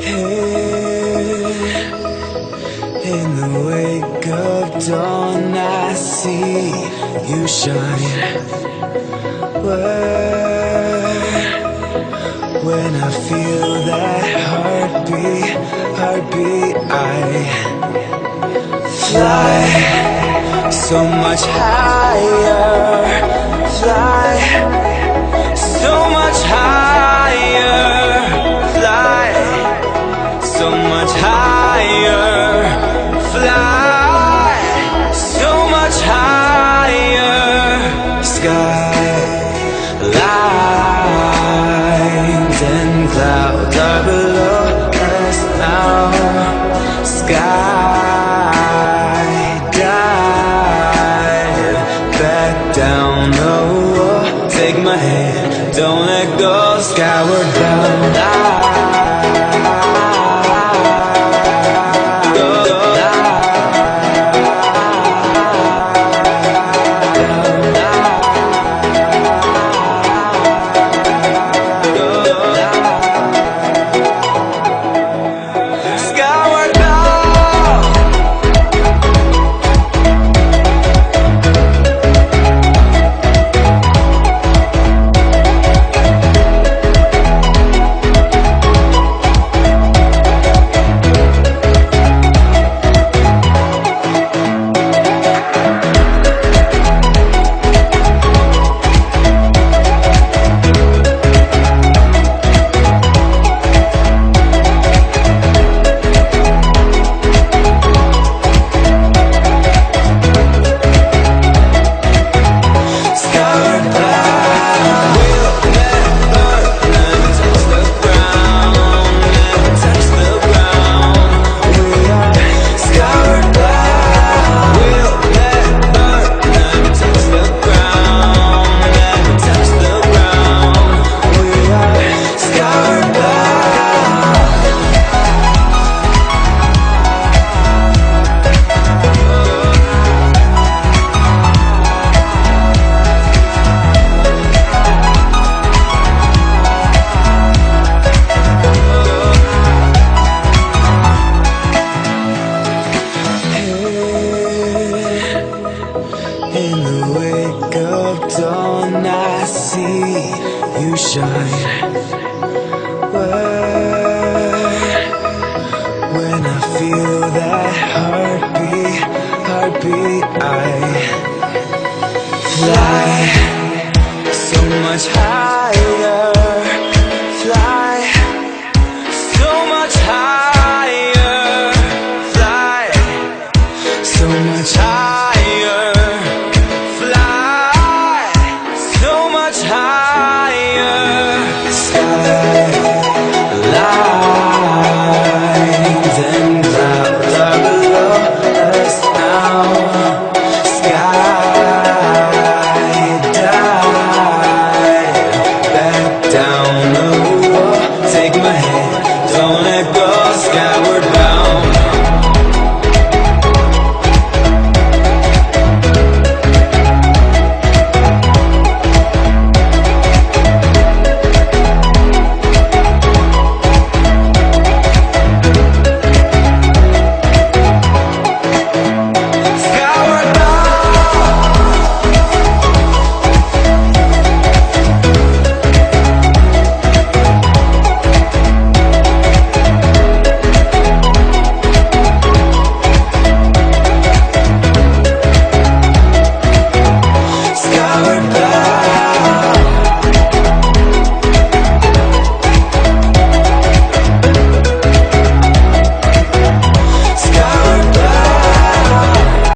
In the wake of dawn, I see you shine. When I feel that heartbeat, I fly so much higher. Fly so much higher. Fly so much higher. Fly so much higher. Skylines and clouds are below us now. Skydive back down the wall. Take my hand, don't let go. Skyward bound. In the wake of dawn, I see you shine. When I feel that heartbeat, I fly so much higher. Fly so much higher. Fly so much higher.